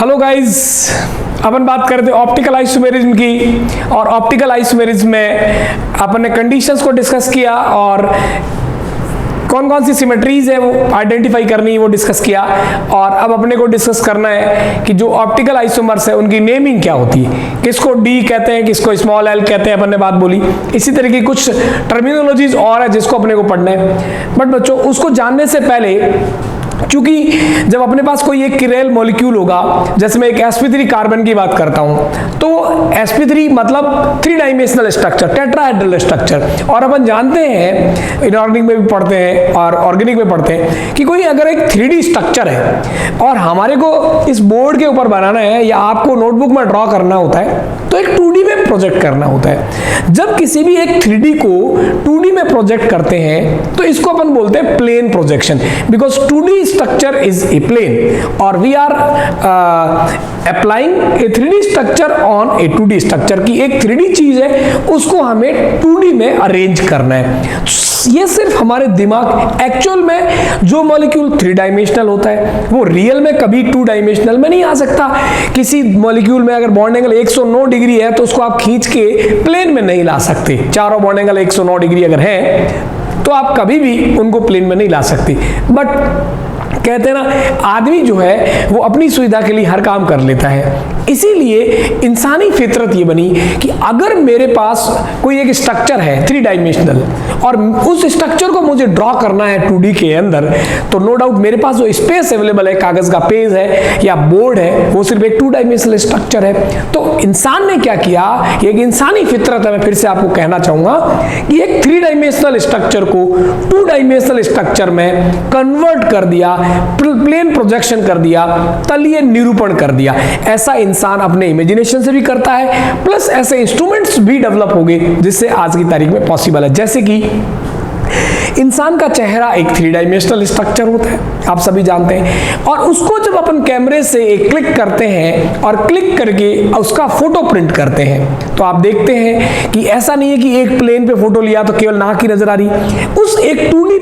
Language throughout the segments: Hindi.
हेलो गाइस, अपन बात करते हैं ऑप्टिकल आइसोमेरिज्म की। और ऑप्टिकल आइसोमेरिज्म में अपन ने कंडीशंस को डिस्कस किया और कौन कौन सी सिमेट्रीज है वो आइडेंटिफाई करनी है वो डिस्कस किया। और अब अपने को डिस्कस करना है कि जो ऑप्टिकल आइसोमर्स है उनकी नेमिंग क्या होती है, किसको डी कहते हैं, किसको स्मॉल एल कहते हैं, अपन ने बात बोली। इसी तरह की कुछ टर्मिनोलॉजीज और है जिसको अपने को पढ़ना है। बट बच्चों, उसको जानने से पहले, क्योंकि जब अपने पास कोई एक किरेल मॉलिक्यूल होगा, जैसे मैं एक sp3 कार्बन की बात करता हूं, तो sp3 मतलब 3 डायमेंशनल स्ट्रक्चर, टेट्राहेड्रल स्ट्रक्चर। और अपन जानते हैं, इनऑर्गेनिक में भी पढ़ते हैं और ऑर्गेनिक में पढ़ते हैं कि कोई अगर एक 3D स्ट्रक्चर है और हमारे को इस बोर्ड के ऊपर बनाना है या आपको नोटबुक में ड्रॉ करना होता है, तो एक 2D में प्रोजेक्ट करना होता है। जब किसी भी एक 3D को 2D में प्रोजेक्ट करते हैं तो इसको अपन बोलते हैं plane projection, because 2D structure is a plane or we are applying a 3D structure on a 2D structure की एक 3D चीज है उसको हमें 2D में अरेंज करना है। ये सिर्फ हमारे दिमाग, एक्चुअल में जो मॉलिक्यूल 3 डायमेंशनल होता है वो रियल में कभी 2 डायमेंशनल में नहीं आ सकता। किसी मॉलिक्यूल में अगर बॉन्ड एंगल 109 डिग्री है तो उसको आप खींच के प्लेन में नहीं ला सकते। चारों बॉन्ड एंगल 109 डिग्री अगर है तो आप कभी भी उनको प्लेन में नहीं ला सकते। बट कहते हैं ना, आदमी जो है वो अपनी सुविधा के लिए हर काम कर लेता है। इसीलिए इंसानी फितरत ये बनी कि अगर मेरे पास कोई एक स्ट्रक्चर है 3 डायमेंशनल और उस स्ट्रक्चर को मुझे ड्रॉ करना है 2D के अंदर, तो नो डाउट मेरे पास जो स्पेस अवेलेबल है, कागज का पेज है या बोर्ड है, वो सिर्फ एक 2 डायमेंशनल स्ट्रक्चर है। तो इंसान ने क्या किया, ये एक इंसानी फितरत है, मैं फिर से आपको कहना चाहूंगा कि एक 3 डायमेंशनल स्ट्रक्चर को 2 डायमेंशनल स्ट्रक्चर में कन्वर्ट कर दिया, प्लेन प्रोजेक्शन कर दिया, तलीय निरूपण कर दिया। ऐसा इंसान अपने इमेजिनेशन से भी करता है, प्लस ऐसे इंस्ट्रूमेंट्स भी डेवलप हो गए जिससे आज की तारीख में पॉसिबल है। जैसे कि इंसान का चेहरा एक 3 डायमेंशनल स्ट्रक्चर होता है, आप सभी जानते हैं। और उसको जब अपन कैमरे से एक क्लिक करते हैं और क्लिक करके उसका फोटो प्रिंट करते हैं, तो आप देखते हैं कि ऐसा नहीं है कि एक प्लेन पे फोटो लिया तो केवल नाक ही नजर आ रही। उस एक 2D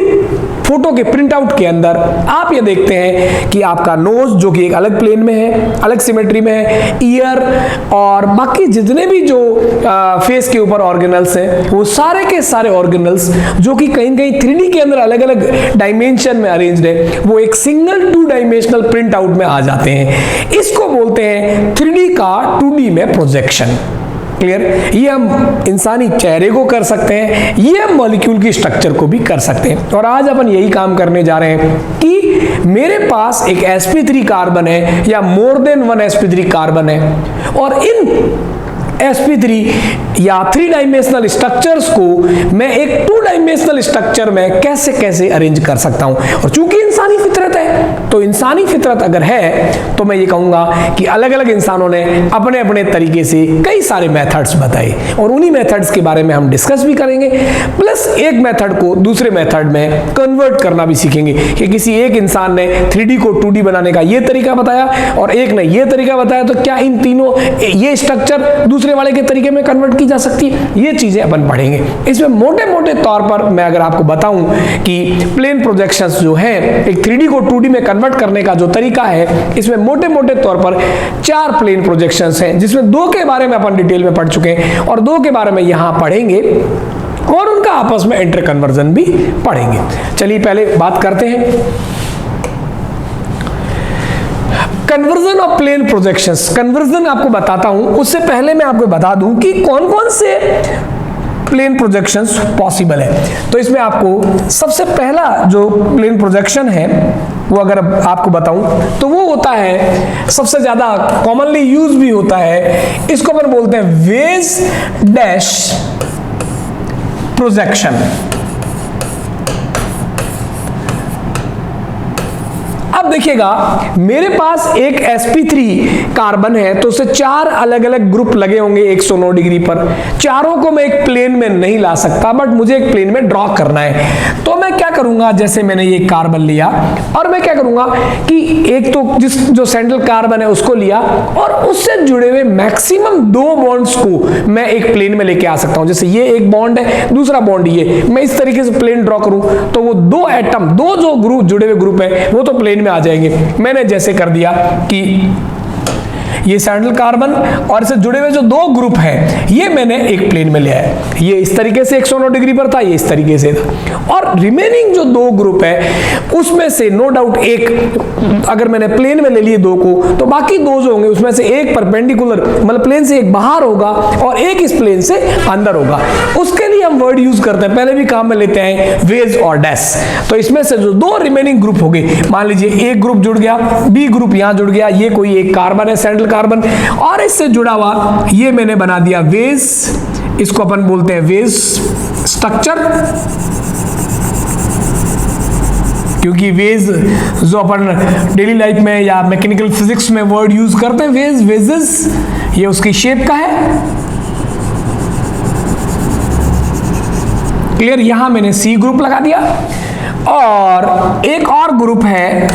फोटो के प्रिंट आउट के अंदर आप ये देखते हैं कि आपका नोज जो कि एक अलग प्लेन में है, अलग सिमेट्री में है, ईयर और बाकी जितने भी जो फेस के ऊपर ऑर्गेनल्स हैं, वो सारे के सारे ऑर्गेनल्स जो कि कहीं कहीं 3D के अंदर अलग अलग डायमेंशन में अरेंज्ड है, वो एक सिंगल 2 डायमेंशनल प्रिंट आउट में आ जाते हैं। इसको बोलते हैं 3D का 2D में प्रोजेक्शन। क्लियर? ये हम इंसानी चेहरे को कर सकते हैं, ये हम मॉलिक्यूल की स्ट्रक्चर को भी कर सकते हैं। और आज अपन यही काम करने जा रहे हैं कि मेरे पास एक sp3 कार्बन है या मोर देन 1 sp3 कार्बन है, और इन sp3 या 3 डायमेंशनल स्ट्रक्चर्स को मैं एक 2 डायमेंशनल स्ट्रक्चर में कैसे कैसे अरेंज कर सकता हूं। और चूंकि इंसानी फितरत है, तो इंसानी फितरत अगर है तो मैं ये कहूंगा कि अलग अलग इंसानों ने अपने अपने तरीके से कई सारे मेथड्स बताए और उन्हीं मेथड्स के बारे में हम डिस्कस भी करेंगे। प्लस एक मेथड को दूसरे मेथड में कन्वर्ट करना भी सीखेंगे कि किसी एक इंसान ने 3D को 2D बनाने का ये तरीका बताया और एक ने ये तरीका बताया, तो क्या इन तीनों ये स्ट्रक्चर दूसरे वाले के तरीके में कन्वर्ट की जा सकती है। ये चीजें अपन पढ़ेंगे। इसमें मोटे मोटे तौर पर मैं अगर आपको बताऊं कि प्लेन प्रोजेक्शंस जो है, एक 3D को 2D में कन्वर्ट करने का जो तरीका है, इसमें मोटे मोटे तौर पर 4 प्लेन प्रोजेक्शंस हैं, जिसमें 2 के बारे में अपन डिटेल में पढ़ चुके हैं और 2 के बारे में यहां पढ़ेंगे और उनका आपस में इंटर कन्वर्जन भी पढ़ेंगे। चलिए पहले बात करते हैं conversion of plane projections. Conversion आपको बताता हूं, उससे पहले मैं आपको बता दूं कि कौन कौन से प्लेन प्रोजेक्शंस पॉसिबल है। तो इसमें आपको सबसे पहला जो प्लेन प्रोजेक्शन है वो अगर आपको बताऊं तो वो होता है, सबसे ज्यादा कॉमनली यूज भी होता है, इसको अपन बोलते हैं वेज डैश प्रोजेक्शन। अब देखिएगा, मेरे पास एक sp3 कार्बन है तो उसे 4 अलग अलग ग्रुप लगे होंगे 109 डिग्री पर। चारों को मैं एक प्लेन में नहीं ला सकता, बट मुझे एक प्लेन में ड्रॉ करना है। तो मैं क्या करूंगा, जैसे मैंने ये कार्बन लिया और मैं क्या करूंगा कि एक तो जो सेंट्रल कार्बन है उसको लिया और उससे जुड़े हुए मैक्सिमम 2 बॉन्ड्स को मैं एक प्लेन में लेके आ सकता हूं। जैसे ये एक बॉन्ड है, दूसरा बॉन्ड ये, मैं इस तरीके से प्लेन ड्रॉ करूं तो वो 2 एटम, 2 जो ग्रुप जुड़े हुए ग्रुप है वो तो प्लेन में आ जाएंगे। मैंने जैसे कर दिया कि ये सैंडल कार्बन और इससे जुड़े हुए जो दो ग्रुप हैं ये मैंने एक प्लेन में लिया है। ये इस तरीके से 109 डिग्री पर था, ये इस तरीके से था। और रिमेनिंग जो दो ग्रुप है उसमें से नो डाउट एक अगर मैंने प्लेन में ले लिए दो को, तो बाकी दो जो होंगे उसमें से एक परपेंडिकुलर मतलब प्लेन से एक बाहर होगा और एक इस प्लेन से अंदर होगा। उसके लिए हम वर्ड यूज करते हैं, पहले भी काम में लेते हैं वेज और डैश। तो इसमें से जो दो रिमेनिंग ग्रुप हो गए, मान लीजिए एक ग्रुप जुड़ गया, बी ग्रुप यहां जुड़ गया, ये कोई एक कार्बन है सैंडल कार्बन, और इससे जुड़ा हुआ ये मैंने बना दिया वेज, इसको अपन बोलते हैं वेज स्ट्रक्चर, क्योंकि वेज जो अपन डेली लाइफ में या मैकेनिकल फिजिक्स में वर्ड यूज करते हैं वेज, वेजेस, ये उसकी शेप का है। क्लियर? यहां मैंने सी ग्रुप लगा दिया और एक और ग्रुप है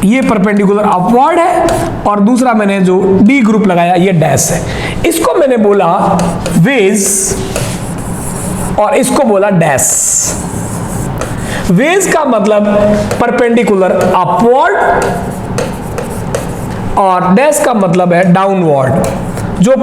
ये परपेंडिकुलर अपवर्ड है और दूसरा मैंने जो डी ग्रुप लगाया ये डैश है। इसको मैंने बोला वेज और इसको बोला डैश। वेज का मतलब परपेंडिकुलर अपवर्ड और डैश का मतलब है डाउनवर्ड। जो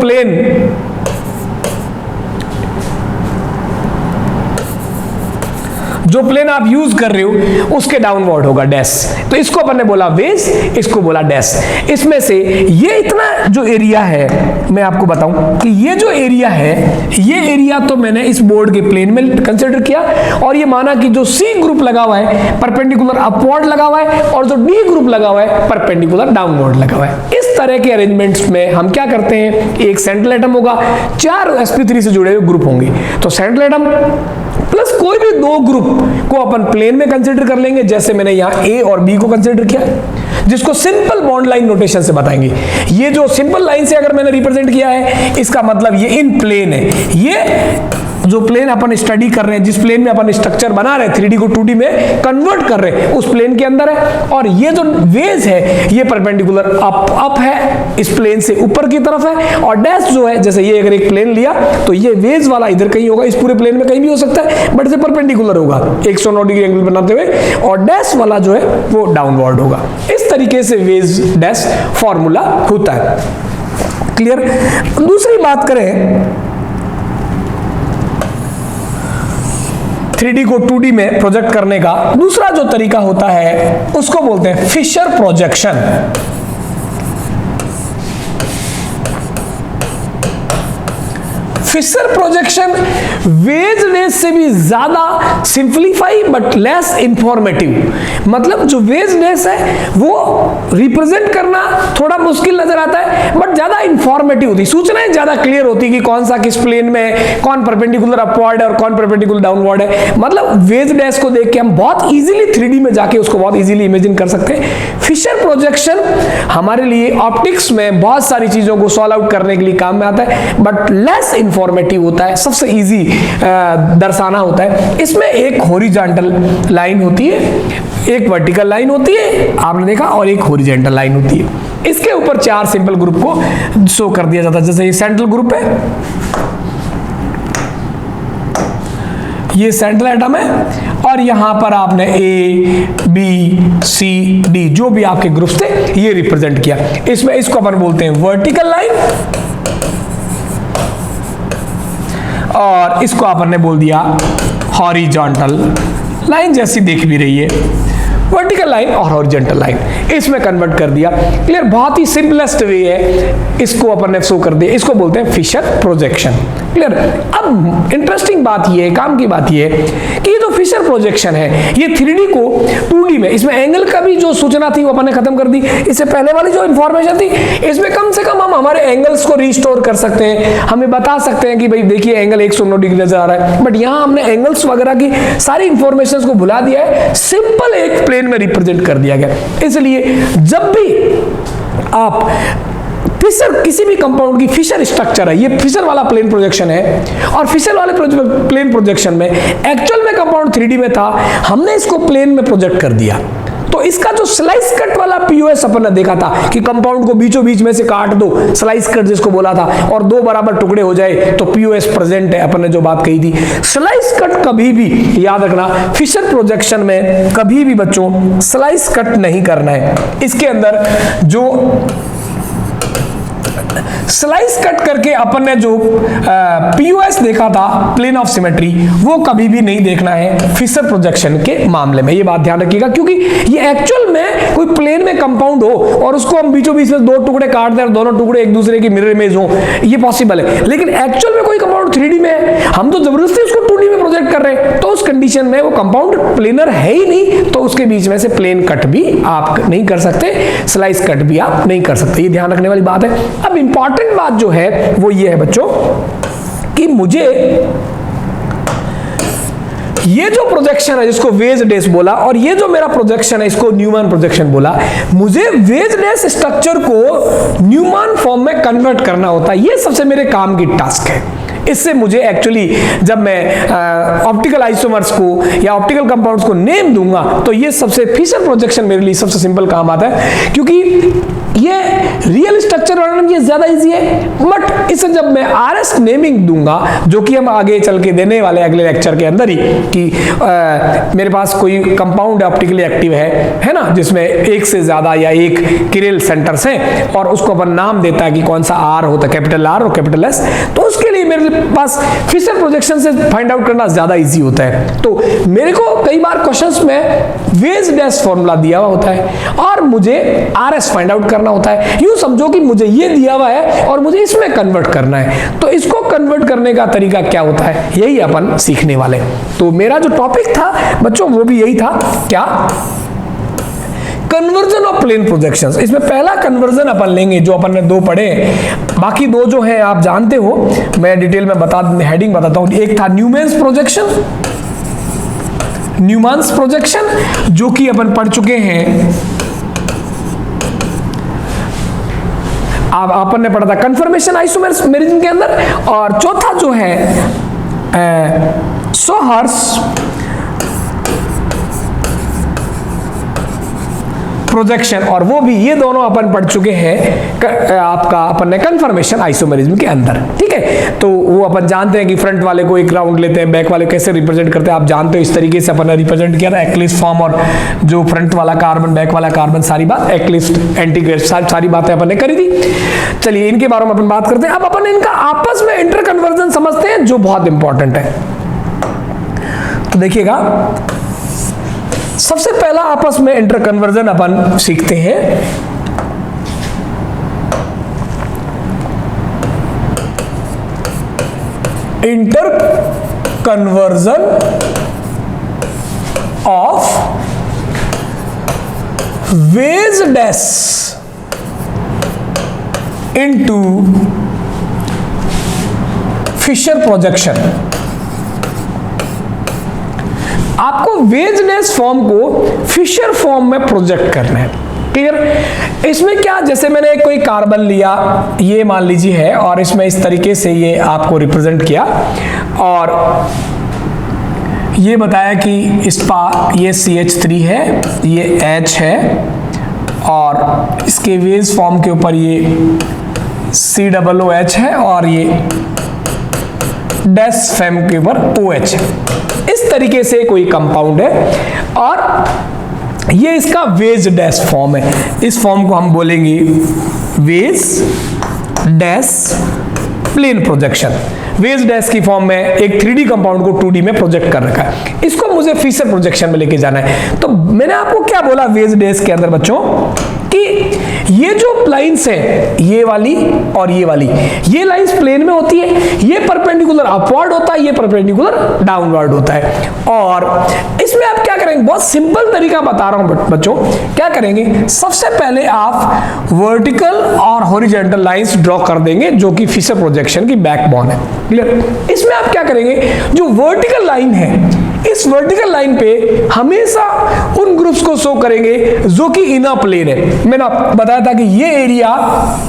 प्लेन आप यूज कर रहे हो उसके डाउनवर्ड होगा डैश। तो इसको अपन ने बोला वेज, इसको बोला डैश। इसमें से ये इतना जो एरिया है मैं आपको बताऊं कि ये जो एरिया है ये एरिया तो मैंने इस बोर्ड के प्लेन में कंसीडर किया और ये माना कि जो सी ग्रुप लगा हुआ है परपेंडिकुलर अपवर्ड लगा हुआ है और जो डी ग्रुप लगा हुआ है परपेंडिकुलर डाउनवर्ड लगा हुआ है। इस तरह के अरेंजमेंट्स में हम क्या करते हैं, एक सेंट्रल एटम होगा, 4 sp3 से जुड़े हुए ग्रुप होंगे, तो सेंट्रल एटम प्लस कोई भी दो ग्रुप को अपन प्लेन में कंसीडर कर लेंगे, जैसे मैंने यहां ए और बी को कंसीडर किया, जिसको सिंपल बॉन्ड लाइन नोटेशन से बताएंगे। ये जो सिंपल लाइन से अगर मैंने रिप्रेजेंट किया है इसका मतलब ये इन प्लेन है। ये जो प्लेन अपन स्टडी कर रहे हैं, जिस प्लेन में अपन स्ट्रक्चर बना रहे हैं 3D को 2D में कन्वर्ट कर रहे हैं, उस प्लेन के अंदर है। और ये जो वेज है ये परपेंडिकुलर अप है, इस प्लेन से ऊपर की तरफ है। और डैश जो है, जैसे ये अगर एक प्लेन लिया तो ये वेज वाला इधर कहीं होगा, इस पूरे प्लेन में कहीं भी हो सकता है, बट इसे परपेंडिकुलर होगा 109 डिग्री एंगल बनाते हुए, और डैश वाला जो है वो डाउनवर्ड होगा। इस तरीके से वेज डैश फॉर्मूला होता है। क्लियर? दूसरी बात करें 3D को 2D में प्रोजेक्ट करने का दूसरा जो तरीका होता है उसको बोलते हैं Fischer projection. Fischer projection wedge dash से भी ज्यादा सिंप्लीफाई बट लेस इंफॉर्मेटिव। मतलब जो वेज डैश है वो रिप्रेजेंट करना थोड़ा मुश्किल नजर आता है बट ज्यादा इंफॉर्मेटिव होती, सूचनाएं ज्यादा क्लियर होती कि कौन सा किस प्लेन में है, कौन परपेंडिकुलर अपवर्ड है और कौन परपेंडिकुलर डाउनवर्ड है। मतलब वेज डैश को देख के हम बहुत इजीली 3D में जाके उसको बहुत इजीली इमेजिन कर सकते हैं। फिशर प्रोजेक्शन हमारे लिए ऑप्टिक्स में बहुत सारी चीजों को सॉल्व आउट करने के लिए काम में आता है बट लेस इंफॉर्मेटिव होता है, सबसे इजी दर्शाना होता है। इसमें एक हॉरिजॉन्टल लाइन होती है, एक वर्टिकल लाइन होती है आपने देखा, और एक हॉरिजॉन्टल लाइन होती है। इसके ऊपर 4 सिंपल ग्रुप को शो कर दिया जाता है। जैसे ये सेंट्रल ग्रुप है, ये सेंट्रल एटम है और यहां पर आपने ए बी सी डी जो भी आपके ग्रुप्स थे ये रिप्रेजेंट किया। इसमें इसको अपन बोलते हैं वर्टिकल लाइन और इसको अपन ने बोल दिया हॉरिजॉन्टल लाइन, जैसी देख भी रही है वर्टिकल लाइन और हॉरिजॉन्टल लाइन, इसमें कन्वर्ट कर दिया। क्लियर? बहुत ही सिंपलेस्ट वे है, इसको अपन ने शो कर दिया, इसको बोलते हैं फिशर प्रोजेक्शन। क्लियर? अब इंटरेस्टिंग बात ये है, काम की बात ये है कि ये जो फिशर प्रोजेक्शन है ये 3D को 2D में, इसमें एंगल का भी जो सूचना थी वो अपन ने खत्म कर दी। इससे पहले वाली जो इंफॉर्मेशन थी इसमें कम से कम हम हमारे एंगल्स को रिस्टोर कर सकते हैं, हमें बता सकते हैं कि भाई देखिए एंगल 109 डिग्री नजर आ रहा है, बट यहां हमने एंगल्स वगैरह की सारी इंफॉर्मेशन को भुला दिया है, सिंपल एक प्लेन में रिप्रेजेंट कर दिया गया। इसलिए जब भी आप फिशर किसी भी कंपाउंड की फिशर स्ट्रक्चर है, ये फिशर वाला प्लेन प्रोजेक्शन है और फिशर वाले प्लेन प्रोजेक्शन में एक्चुअल में कंपाउंड 3D में था, हमने इसको प्लेन में प्रोजेक्ट कर दिया। तो इसका जो स्लाइस कट वाला पीओएस अपन ने देखा था कि कंपाउंड को बीचों बीच में से काट दो, स्लाइस कट जिसको बोला था, और 2 बराबर टुकड़े हो जाए तो पीओएस प्रेजेंट है, अपन ने जो बात कही थी। स्लाइस कट कभी भी याद रखना, फिशर प्रोजेक्शन में कभी भी बच्चों स्लाइस कट नहीं करना है। इसके अंदर जो स्लाइस कट करके अपन ने जो पीओएस देखा था, प्लेन ऑफ सिमेट्री, वो कभी भी नहीं देखना है फिशर प्रोजेक्शन के मामले में। ये बात ध्यान रखिएगा, क्योंकि ये एक्चुअल में कोई प्लेन में कंपाउंड हो और उसको हम बीचों बीच में दो टुकड़े काट दें और दोनों टुकड़े एक दूसरे की मिरर इमेज हो, ये पॉसिबल है। लेकिन एक्चुअल में कोई कंपाउंड 3D में है, हम तो जबरदस्ती उसको 2D में प्रोजेक्ट कर रहे हैं, तो उस कंडीशन में वो कंपाउंड प्लेनर है ही नहीं, तो उसके बीच में से प्लेन कट भी आप नहीं कर सकते, स्लाइस कट भी आप नहीं कर सकते। ये ध्यान रखने वाली बात है। अब इंपॉर्टेंट बात जो है वो ये है बच्चों कि मुझे ये जो प्रोजेक्शन है जिसको वेज डेस बोला, और ये जो मेरा प्रोजेक्शन है इसको न्यूमैन प्रोजेक्शन बोला, मुझे वेज डेस स्ट्रक्चर को न्यूमैन फॉर्म में कन्वर्ट करना होता है। ये सबसे मेरे काम की टास्क है। इससे मुझे एक्चुअली जब मैं ऑप्टिकल आइसोमर्स को या ऑप्टिकल कंपाउंड्स को नेम दूंगा तो ये सबसे फिशर प्रोजेक्शन मेरे लिए सबसे सिंपल काम आता है, क्योंकि ये रियल स्ट्रक्चर बनाना ये ज्यादा इजी है। बट इसे जब मैं आरएस नेमिंग दूंगा, जो कि हम आगे चल के देने वाले अगले लेक्चर के अंदर ही, कि मेरे पास कोई कंपाउंड ऑप्टिकली एक्टिव है ना, जिसमें एक से ज्यादा या एक किरेल सेंटर्स हैं और उसको अपन नाम देता है कि कौन सा आर होता है, कैपिटल आर और कैपिटल एस, तो उसके लिए मेरे पास फिशर प्रोजेक्शन से फाइंड आउट करना ज्यादा इजी होता है। तो मेरे को कई बार क्वेश्चंस में वेज डैश फॉर्मूला दिया हुआ होता है और मुझे आरएस फाइंड आउट करना होता है। यूं समझो कि मुझे ये दिया हुआ है और मुझे इसमें कन्वर्ट करना है, तो इसको कन्वर्ट करने का तरीका क्या होता है, यही अपन सीखने वाले। तो मेरा जो टॉपिक था बच्चों वो भी यही था, क्या, कन्वर्जन ऑफ प्लेन प्रोजेक्शंस। इसमें पहला कन्वर्जन अपन लेंगे जो अपन ने दो पढ़े, बाकी दो जो हैं आप जानते हो, मैं डिटेल में हेडिंग बताता हूं। एक था न्यूमैन्स प्रोजेक्शन, न्यूमैन्स प्रोजेक्शन जो कि अपन पढ़ चुके हैं, अब अपन ने पढ़ा था कन्फर्मेशन आइसोमेरिज्म के अंदर। और चौथा जो है सोहर्स प्रोजेक्शन, और वो भी ये दोनों अपन पढ़ चुके हैं आपका अपन ने कन्फर्मेशन आइसोमेरिज्म के अंदर। ठीक है, तो वो अपन जानते हैं कि फ्रंट वाले को एक राउंड लेते हैं, बैक वाले कैसे रिप्रेजेंट करते हैं, आप जानते हो। इस तरीके से अपन ने रिप्रेजेंट किया था एक्लिप्स फॉर्म, और जो फ्रंट वाला कार्बन बैक वाला कार्बन, सारी बात एक्लिप्स एंटीग्रेस, सारी बातें अपन ने करी थी। चलिए इनके बारे में अपन बात करते हैं। अब अपन इनका आपस में इंटर कन्वर्जन समझते हैं जो बहुत इंपॉर्टेंट है। तो देखिएगा, सबसे पहला आपस में इंटर कन्वर्जन अपन सीखते हैं। Interconversion of wedge dash into Fischer projection. आपको वेजनेस फॉर्म को फिशर फॉर्म में प्रोजेक्ट करना है। क्लियर? इसमें क्या, जैसे मैंने कोई कार्बन लिया, ये मान लीजिए है, और इसमें इस तरीके से ये आपको रिप्रेजेंट किया, और ये बताया कि इसका ये CH3 है, ये H है, और इसके वेज फॉर्म के ऊपर ये COOH है, और ये डैश फेम के ऊपर OH है। इस तरीके से कोई कंपाउंड है और ये इसका वेज डैश फॉर्म है। इस फॉर्म को हम बोलेंगे wedge dash plane projection. Wedge dash की फॉर्म में एक 3D कंपाउंड को 2D में प्रोजेक्ट कर रखा है, इसको मुझे फिशर प्रोजेक्शन में लेके जाना है। तो मैंने आपको क्या बोला वेज डैश के अंदर बच्चों, कि ये जो लाइंस है, ये वाली और ये वाली, ये लाइंस प्लेन में होती है, ये परपेंडिकुलर अपवर्ड होता है, ये परपेंडिकुलर डाउनवर्ड होता है। और इसमें आप क्या करेंगे, बहुत सिंपल तरीका बता रहा हूं बच्चों, क्या करेंगे, सबसे पहले आप वर्टिकल और हॉरिजॉन्टल लाइंस ड्रॉ कर देंगे जो कि फिशर प्रोजेक्शन की बैकबोन है। क्लियर? इसमें आप क्या करेंगे, जो वर्टिकल लाइन है, इस वर्टिकल लाइन पे हमेशा उन ग्रुप्स को शो करेंगे जो कि इनर प्लेन है। मैंने बताया था कि ये एरिया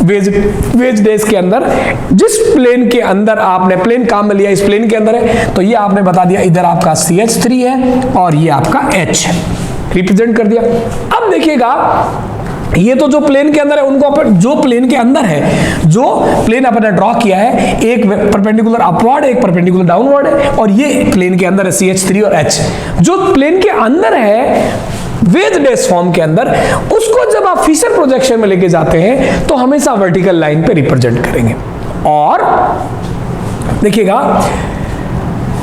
वेज डैश के अंदर, जिस प्लेन के अंदर आपने प्लेन काम में लिया, इस प्लेन के अंदर है, तो ये आपने बता दिया इधर आपका CH3 है और ये आपका H है, रिप्रेजेंट कर दिया। अब देखिएगा, ये तो जो प्लेन के अंदर है, उनको अपन जो प्लेन के अंदर है, जो प्लेन अपन ने ड्रॉ किया है, एक परपेंडिकुलर अपवर्ड, एक परपेंडिकुलर डाउनवर्ड है, और ये प्लेन के अंदर है CH3 और H। जो प्लेन के अंदर है वेज डैश फॉर्म के अंदर, उसको जब आप फिशर प्रोजेक्शन में लेके जाते हैं तो हमेशा वर्टिकल लाइन पे रिप्रेजेंट करेंगे। और देखिएगा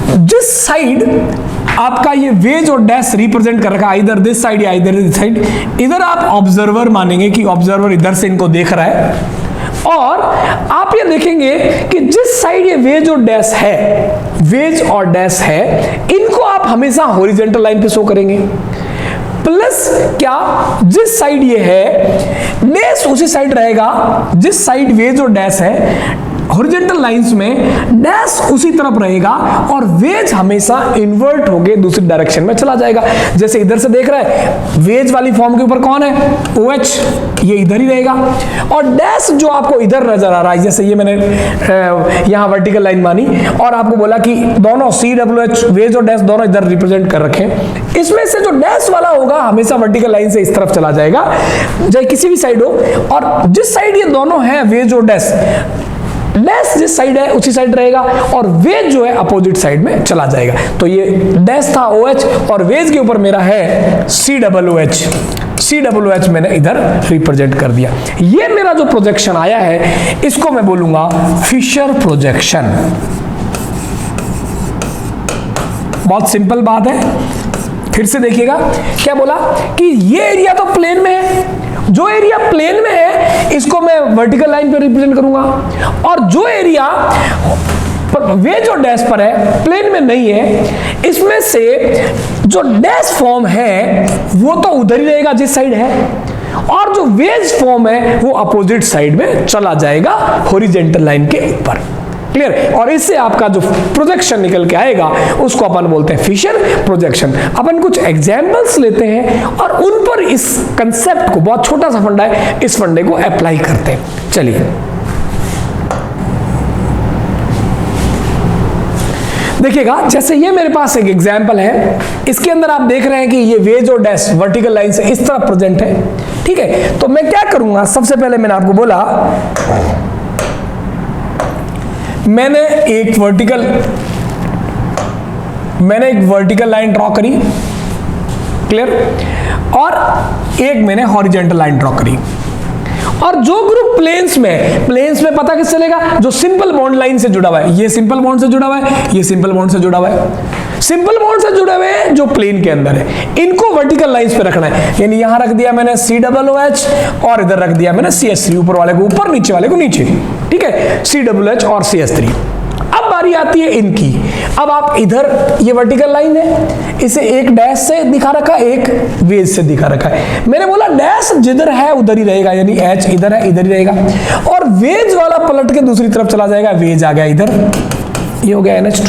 जिस साइड आपका ये वेज और डैश रिप्रेजेंट कर रखा है, इधर दिस साइड या इधर दिस साइड, इधर आप ऑब्जर्वर मानेंगे कि ऑब्जर्वर इधर से इनको देख रहा है, और आप ये देखेंगे कि जिस साइड ये वेज और डैश है, वेज और डैश है, इनको आप हमेशा हॉरिजॉन्टल लाइन पे शो करेंगे। प्लस क्या, जिस साइड ये है डैश उसी साइड रहेगा, जिस साइड वेज और डैश है हॉरिजॉन्टल लाइंस में डैश उसी तरफ रहेगा, और वेज हमेशा इन्वर्ट होके दूसरी डायरेक्शन में चला जाएगा। जैसे इधर से देख रहा है, वेज वाली फॉर्म के ऊपर कौन है, OH, ये इधर ही रहेगा, और डैश जो आपको इधर नजर आ रहा है, जैसे ये मैंने यहां वर्टिकल लाइन मानी और आपको बोला कि दोनों CWH वेज और डैश दोनों इधर रिप्रेजेंट कर रखे, इसमें से जो डैश वाला होगा हमेशा वर्टिकल लाइन से इस तरफ चला जाएगा, चाहे किसी भी साइड हो, और जिस साइड ये दोनों हैं वेज और डैश, डैश जिस साइड है उसी साइड रहेगा, और वेज जो है अपोजिट साइड में चला जाएगा। तो ये डैश था OH और वेज के ऊपर मेरा है CWH, CWH मैंने इधर रिप्रेजेंट कर दिया। ये मेरा जो प्रोजेक्शन आया है इसको मैं बोलूंगा फिशर प्रोजेक्शन। बहुत सिंपल बात है, फिर से देखिएगा क्या बोला कि ये एरिया तो प्लेन में है, जो एरिया प्लेन में है इसको मैं वर्टिकल लाइन पे रिप्रेजेंट करूंगा, और जो एरिया वेज और डैश पर है प्लेन में नहीं है, इसमें से जो डैश फॉर्म है वो तो उधर ही रहेगा जिस साइड है, और जो वेज फॉर्म है वो अपोजिट साइड में चला जाएगा हॉरिजॉन्टल लाइन के ऊपर। क्लियर? और इससे आपका जो प्रोजेक्शन निकल के आएगा उसको अपन बोलते हैं फिशर प्रोजेक्शन। अपन कुछ एग्जांपल्स लेते हैं और उन पर इस कंसेप्ट को, बहुत छोटा सा फंडा है, इस फंडे को अप्लाई करते हैं। चलिए देखिएगा, जैसे ये मेरे पास एक एग्जाम्पल है, इसके अंदर आप देख रहे हैं कि ये वेज और डैश वर्टिकल लाइन से इस तरह प्रेजेंट है। ठीक है, तो मैं क्या करूंगा, सबसे पहले मैंने आपको बोला मैंने एक वर्टिकल लाइन ड्रॉ करी, क्लियर, और एक मैंने हॉरिजॉन्टल लाइन ड्रॉ करी, और जो ग्रुप प्लेन्स में पता किस चलेगा, जो सिंपल बॉन्ड लाइन से जुड़ा हुआ है, ये सिंपल बॉन्ड से जुड़ा हुआ है, ये सिंपल बॉन्ड से जुड़ा हुआ है, सिंपल बॉन्ड से जुड़े हुए हैं जो प्लेन के अंदर है, इनको वर्टिकल लाइंस पे रखना है। यानी यहां रख दिया मैंने COOH और इधर रख दिया मैंने CH3, ऊपर वाले को ऊपर नीचे वाले को नीचे। ठीक है, COOH और CH3। अब बारी आती है इनकी। अब आप इधर ये वर्टिकल लाइन है, इसे एक डैश से दिखा रखा है, एक वेज से दिखा रखा है। मैंने बोला डैश जिधर है उधर ही रहेगा, यानी H इधर है इधर ही रहेगा, और वेज वाला पलट के दूसरी तरफ चला जाएगा, वेज आ गया इधर, ये हो गया NH2।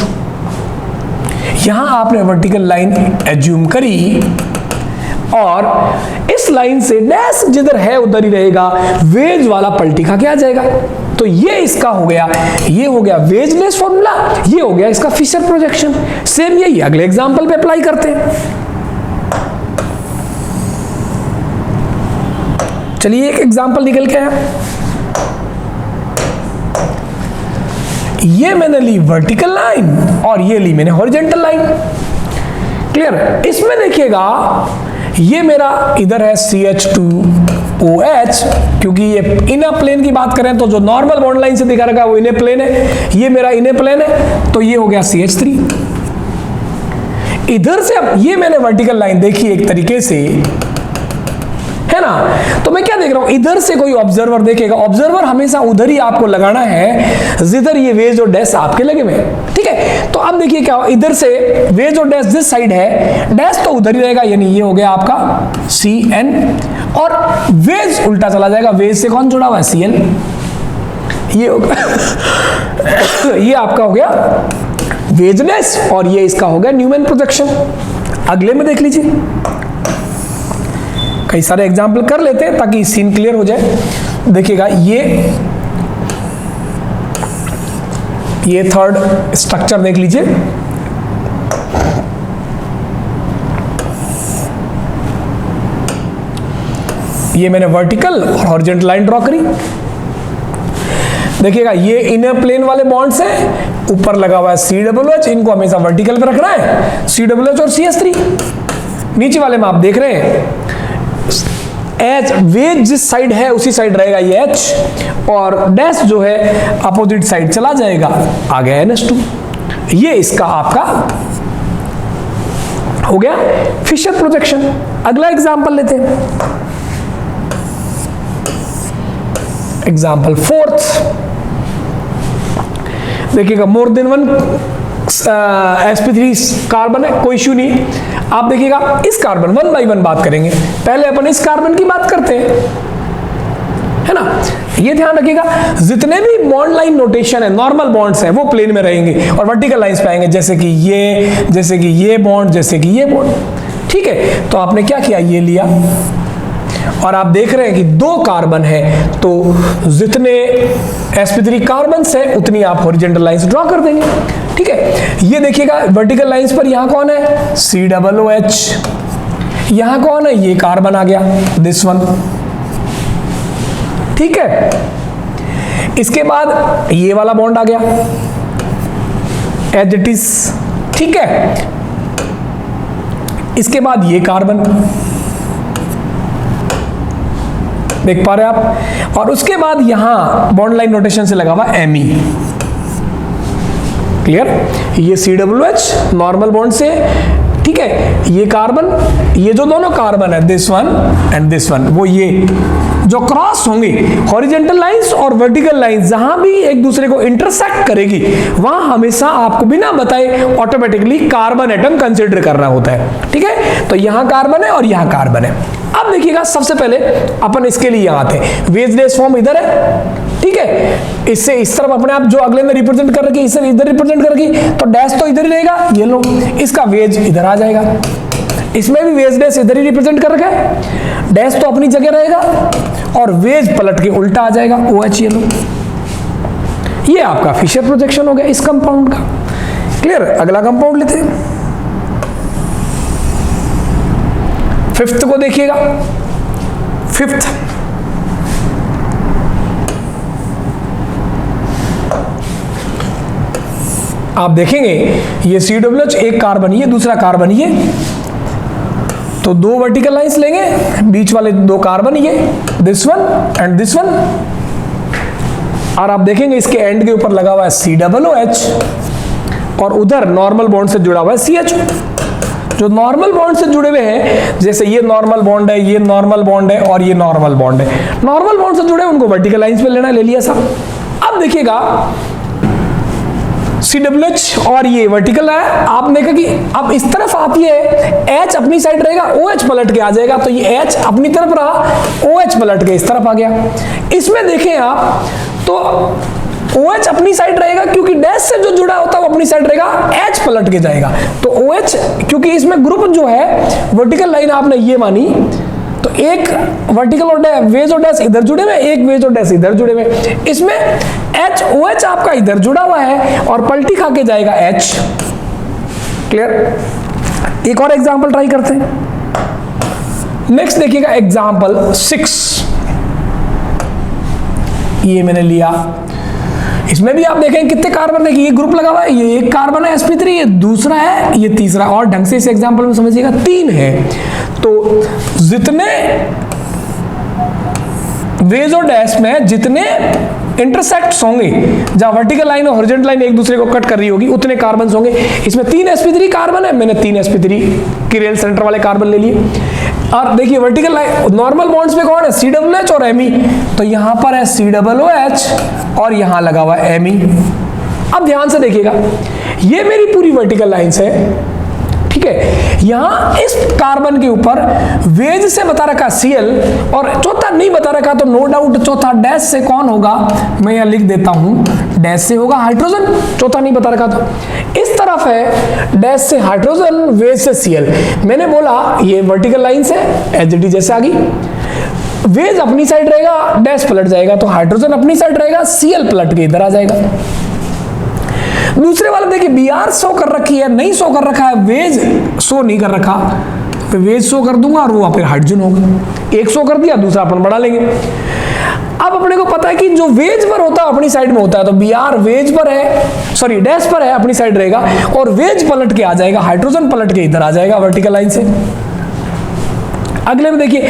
यहां आपने वर्टिकल लाइन एज्यूम करी और इस लाइन से डैश जिधर है उधर ही रहेगा, वेज वाला पलटी खा के आ जाएगा। तो ये इसका हो गया, ये हो गया वेजलेस फॉर्मूला, ये हो गया इसका फिशर प्रोजेक्शन। सेम यही अगले एग्जांपल पे अप्लाई करते हैं। चलिए एक एग्जांपल निकल के आया, ये मैंने ली वर्टिकल लाइन और ये ली मैंने हॉरिजॉन्टल लाइन। क्लियर? इसमें देखिएगा ये मेरा इधर है CH2OH, क्योंकि ये इनर प्लेन की बात करें तो जो नॉर्मल बॉन्ड लाइन से दिखा रखा है वो इनर प्लेन है, ये मेरा इनर प्लेन है, तो ये हो गया CH3। इधर से अब ये मैंने वर्टिकल लाइन देखी एक तरीके से, है ना, तो मैं क्या देख रहा हूं, इधर से कोई ऑब्जर्वर देखेगा, ऑब्जर्वर हमेशा उधर ही आपको लगाना है जिधर ये वेज और डैश आपके लगे हुए हैं। ठीक है, तो अब देखिए क्या हो, इधर से वेज और डैश जिस साइड है, डैश तो उधर ही रहेगा, यानी ये हो गया आपका CN, और वेज उल्टा चला जाएगा, वेज से कौन जुड़ा हुआ है, CN, ये होगा ये आपका हो गया वेज डैश और ये इसका हो गया न्यूमैन प्रोजेक्शन। अगले में देख लीजिए, कई सारे एग्जाम्पल कर लेते हैं ताकि सीन क्लियर हो जाए। देखिएगा ये थर्ड स्ट्रक्चर देख लीजिए, ये मैंने वर्टिकल और हॉरिजॉन्टल लाइन ड्रॉ करी। देखिएगा ये इनर प्लेन वाले बॉन्ड्स हैं, ऊपर लगा हुआ है COOH, इनको हमेशा वर्टिकल पे रखना है, COOH और CH3। नीचे वाले में आप देख रहे हैं एच, वेज जिस साइड है उसी साइड रहेगा ये एच, और डैश जो है अपोजिट साइड चला जाएगा, आ गया NH2। ये इसका आपका हो गया फिशर प्रोजेक्शन। अगला एग्जांपल लेते हैं, एग्जांपल 4th। देखिएगा more than one sp3 carbon है, कोई इश्यू नहीं। आप देखिएगा इस कार्बन 1 by 1 बात करेंगे, पहले अपन इस कार्बन की बात करते हैं, है ना। ये ध्यान रखिएगा जितने भी बॉन्ड लाइन नोटेशन है, नॉर्मल बॉन्ड्स हैं, वो प्लेन में रहेंगे और वर्टिकल लाइंस पे आएंगे, जैसे कि ये बॉन्ड, जैसे कि ये बॉन्ड, ठीक है। तो आपने क्या किया, ये लिया और आप देख रहे हैं कि 2 कार्बन है, तो जितने sp3 कार्बन है उतनी आप हॉरिजॉन्टल लाइंस ड्रॉ कर देंगे, ठीक है। ये देखिएगा वर्टिकल लाइंस पर यहां कौन है, COOH, यहां कौन है, ये कार्बन आ गया, दिस वन, ठीक है। इसके बाद ये वाला बॉन्ड आ गया एज इट इज, ठीक है। इसके बाद ये कार्बन देख पा रहे हैं आप, और उसके बाद यहां बॉन्ड लाइन नोटेशन से लगा हुआ Me, क्लियर। ये COOH नॉर्मल बॉन्ड से, ठीक है। ये कार्बन, ये जो दोनों कार्बन है, this one and this one, वो ये जो क्रॉस होंगे हॉरिजॉन्टल लाइंस और वर्टिकल लाइंस, जहां भी एक दूसरे को इंटरसेक्ट करेगी वहां हमेशा आपको बिना बताए ऑटोमेटिकली कार्बन एटम कंसीडर करना होता है, ठीक है। तो यहां कार्बन है और यहां कार्बन है। अब देखिएगा सबसे पहले अपन इसके लिए यहां आते हैं, वेज डैश फॉर्म इधर है, ठीक है। इससे इस तरफ अपने आप जो अगले में रिप्रेजेंट कर रखी, इससे इधर रिप्रेजेंट कर रखी, तो डैश तो इधर ही रहेगा, ये लो, इसका वेज इधर आ जाएगा। इसमें भी वेज डैश इधर ही रिप्रेजेंट कर रखा है, डैश तो अपनी जगह रहेगा और वेज पलट के उल्टा आ जाएगा, OH, ये लो। ये आपका फिशर प्रोजेक्शन हो गया इस कंपाउंड का, क्लियर। अगला कंपाउंड लेते हैं, 5th को देखिएगा। 5th आप देखेंगे ये COOH एक कार्बन, ये दूसरा कार्बन, ये तो 2 वर्टिकल लाइंस लेंगे, बीच वाले 2 कार्बन, ये this one and this one, और आप देखेंगे इसके एंड के ऊपर लगा हुआ है COOH और उधर नॉर्मल बॉन्ड से जुड़ा हुआ है CHO। जो नॉर्मल बॉन्ड से जुड़े हुए हैं, जैसे ये नॉर्मल बॉन्ड है, ये नॉर्मल बॉन्ड है और ये नॉर्मल बॉन्ड है, नॉर्मल बॉन्ड से जुड़े उनको वर्टिकल लाइंस पे लेना, ले लिया साहब। अब देखिएगा COOH और ये वर्टिकल है, आपने कहा कि अब इस तरफ आप ये H अपनी साइड रहेगा, OH पलट के आ जाएगा, तो ये H अपनी तरफ रहा, OH पलट के इस तरफ आ गया। इसमें देखें आप तो OH अपनी साइड रहेगा, क्योंकि डैश से जो जुड़ा होता है वो अपनी साइड रहेगा, H पलट के जाएगा, तो OH, क्योंकि इसमें ग्रुप जो है वर्टिकल लाइन आपने ये मानी, तो एक वर्टिकल और वेज और डैश इधर जुड़े हुए, एक वेज और डैश इधर जुड़े हुए, इसमें HOH आपका इधर जुड़ा हुआ है और पलटी खा के जाएगा H, क्लियर। एक और एग्जांपल ट्राई करते हैं। नेक्स्ट देखिएगा एग्जांपल 6, ये मैंने लिया, इसमें भी आप देखें कितने कार्बन है, ये ग्रुप लगा हुआ है, ये एक कार्बन है sp3, ये दूसरा है, ये तीसरा, और ढंग से इस एग्जांपल में समझिएगा 3 है। तो जितने वेज और डैश में जितने इंटरसेक्ट्स होंगे, जहां वर्टिकल लाइन और हॉरिजॉन्टल लाइन एक दूसरे को कट कर रही होगी, उतने कार्बन होंगे। इसमें 3 sp3 कार्बन है, मैंने 3 sp3 किरेल सेंटर वाले कार्बन ले लिए। और देखिए वर्टिकल लाइन नॉर्मल बॉन्ड्स पे कौन है, COOH और Me, तो यहां पर है COOH और यहां लगा हुआ है Me। अब ध्यान से देखिएगा, ये मेरी पूरी वर्टिकल लाइंस है, ठीक है। यहां इस कार्बन के ऊपर वेज से बता रखा Cl और चौथा नहीं बता रखा, तो नो डाउट चौथा डैश से कौन होगा, मैं यहां लिख देता हूं, डैश से होगा हाइड्रोजन, चौथा नहीं बता रखा। तो इस तरफ है डैश से हाइड्रोजन, वेज से Cl। मैंने बोला ये वर्टिकल लाइन से एचडी जैसे आ गई, वेज अपनी साइड रहेगा, डैश पलट जाएगा, तो हाइड्रोजन अपनी साइड रहेगा, Cl पलट के इधर आ जाएगा। दूसरे वाले देखिए Br शो कर रखी है, नहीं शो कर रखा है, वेज शो नहीं कर रखा, तो वेज शो कर दूंगा और वो फिर हाइड्रोजन होगा। एक शो कर दिया, दूसरा अपन बढ़ा लेंगे। अब अपने को पता है कि जो वेज पर होता है अपनी साइड में होता है, तो Br वेज पर है, सॉरी डैश पर है, अपनी साइड रहेगा, और वेज पलट के आ जाएगा, हाइड्रोजन पलट के इधर आ जाएगा वर्टिकल लाइन से, अगले में देखिए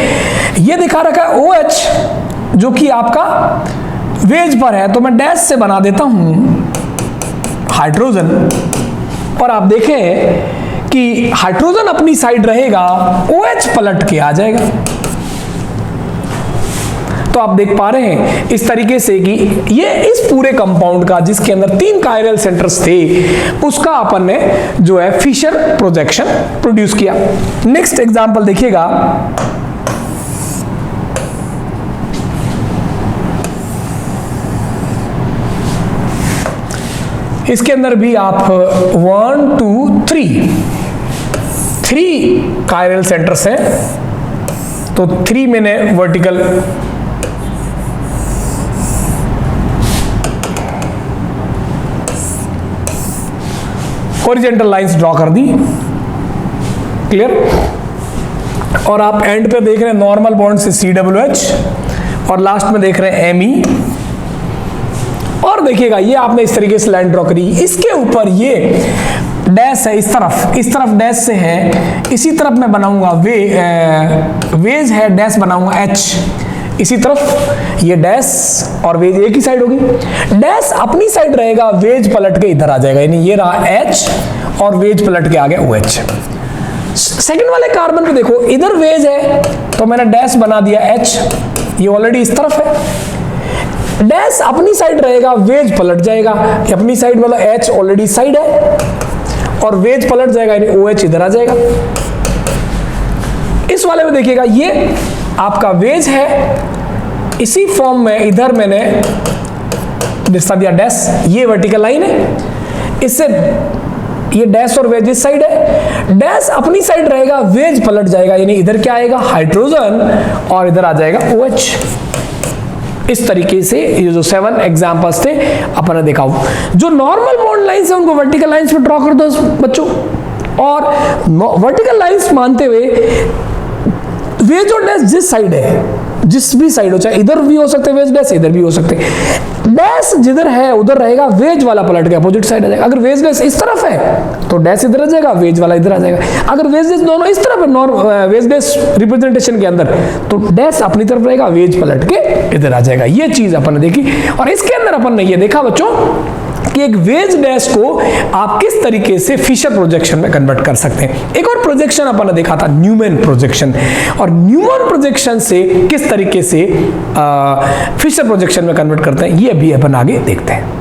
ये दिखा रखा है OH जो कि आपका वेज पर है, तो मैं डैश से बना देता हूं हाइड्रोजन, और आप देखें कि हाइड्रोजन अपनी साइड रहेगा, OH पलट के आ जाएगा। तो आप देख पा रहे हैं इस तरीके से कि ये इस पूरे कंपाउंड का जिसके अंदर 3 कायरल सेंटर्स थे उसका अपन ने जो है फिशर प्रोजेक्शन प्रोड्यूस किया। नेक्स्ट एग्जांपल देखिएगा, इसके अंदर भी आप 1 2 3 कायरल सेंटर्स हैं, तो 3 मैंने वर्टिकल हॉरिजॉन्टल लाइंस ड्रॉ कर दी, क्लियर। और आप एंड पे देख रहे हैं नॉर्मल बॉन्ड से COOH, और लास्ट में देख रहे हैं Me। और देखिएगा ये आपने इस तरीके से लाइन ड्रॉ करी, इसके ऊपर ये डैश है, इस तरफ डैश से है, इसी तरफ मैं बनाऊंगा वेज है, डैश बनाऊंगा H, इसी तरफ ये डैश और वेज एक ही साइड होगी। डैश अपनी साइड रहेगा, वेज पलट के इधर आ जाएगा, यानी ये रहा H और वेज पलट के आ गया OH। सेकंड वाले कार्बन पे देखो, इधर वेज है तो मैंने डैश बना दिया H, ये ऑलरेडी इस तरफ है। डैश अपनी साइड रहेगा, वेज पलट जाएगा, अपनी साइड मतलब H ऑलरेडी साइड है, और वेज पलट जाएगा यानी OH इधर आ जाएगा। इस वाले में देखिएगा ये आपका वेज है, इसी फॉर्म में इधर मैंने दिखा दिया डैश, ये वर्टिकल लाइन है, इससे ये डैश और वेज इस साइड है, डैश अपनी साइड रहेगा, वेज पलट जाएगा यानी इधर क्या आएगा हाइड्रोजन, और इधर आ जाएगा OH। इस तरीके से ये जो 7 एग्जांपल्स थे अपन ने देखा। जो नॉर्मल बॉन्ड लाइंस है उनको वर्टिकल लाइंस पे ड्रॉ कर दो बच्चों, और वर्टिकल लाइंस मानते हुए वेज और डैश जिस साइड है, जिस भी साइड हो, चाहे इधर भी हो सकते हैं वेज डैश, इधर भी हो सकते हैं, डैश जिधर है उधर रहेगा, वेज वाला पलट के अपोजिट साइड आ जाएगा। अगर वेज डैश इस तरफ है तो डैश इधर आ जाएगा, वेज वाला इधर आ जाएगा। अगर वेज डैश दोनों इस तरफ है, वेज डैश रिप्रेजेंटेशन के अंदर, तो डैश अपनी तरफ रहेगा, वेज पलट के इधर आ जाएगा। ये चीज अपन ने देखी, और इसके अंदर अपन ने ये देखा बच्चों कि एक वेज डैश को आप किस तरीके से फिशर प्रोजेक्शन में कन्वर्ट कर सकते हैं। एक और प्रोजेक्शन अपन ने देखा था न्यूमैन प्रोजेक्शन, और न्यूमैन प्रोजेक्शन से किस तरीके से फिशर प्रोजेक्शन में कन्वर्ट करते हैं ये अभी अपन आगे देखते हैं।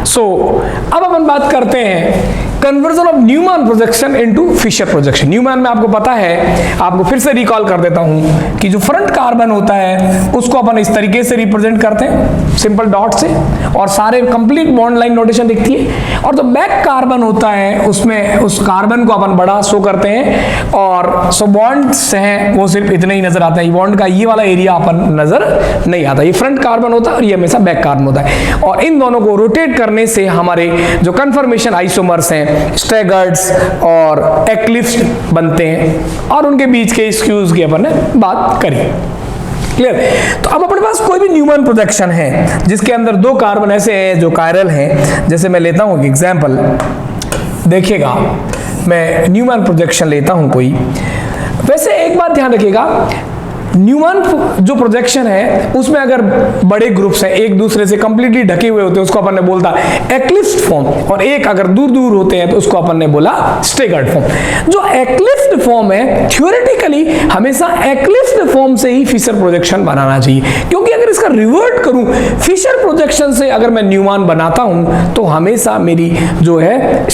अब अपन बात करते हैं conversion of Newman projection into Fischer projection. Newman में आपको पता है, आपको फिर से रिकॉल कर देता हूं कि जो फ्रंट कार्बन होता है उसको अपन इस तरीके से रिप्रेजेंट करते हैं सिंपल डॉट से, और सारे कंप्लीट बॉन्ड लाइन नोटेशन दिखती है। और जो बैक कार्बन होता है उसमें उस कार्बन को अपन बड़ा शो करते हैं, और सो बॉन्ड्स हैं वो सिर्फ इतने ही नजर आता है, बॉन्ड का ये वाला एरिया अपन नजर नहीं आता। ये फ्रंट कार्बन होता है और ये हमेशा बैक कार्बन होता है, और इन दोनों को रोटेट करने से हमारे जो कन्फर्मेशन आइसोमर्स हैं, स्टैगर्ड्स और एक्लिप्स बनते हैं, और उनके बीच के स्क्यूज की अपन ने बात करी, क्लियर। तो अब अपने पास कोई भी न्यूमैन प्रोजेक्शन है जिसके अंदर 2 कार्बन ऐसे हैं जो कायरल हैं, जैसे मैं लेता हूं एग्जांपल, देखिएगा मैं न्यूमैन प्रोजेक्शन लेता हूं कोई। वैसे एक बात ध्यान रखिएगा, न्यूमैन जो प्रोजेक्शन है उसमें अगर बड़े ग्रुप्स हैं एक दूसरे से कंप्लीटली ढके हुए होते हैं उसको अपन ने बोलता एक्लिप्स्ड फॉर्म, और एक अगर दूर दूर होते हैं तो उसको अपन ने बोला स्टेगर्ड फॉर्म। जो एक्लिप्स्ड फॉर्म है थ्योरेटिकली हमेशा एक्लिप्स्ड फॉर्म से ही फिशर प्रोजेक्शन बनाना चाहिए, क्योंकि अगर इसका रिवर्ट करूं फिशर प्रोजेक्शन से अगर मैं न्यूमैन बनाता हूं तो हमेशा मेरी जो है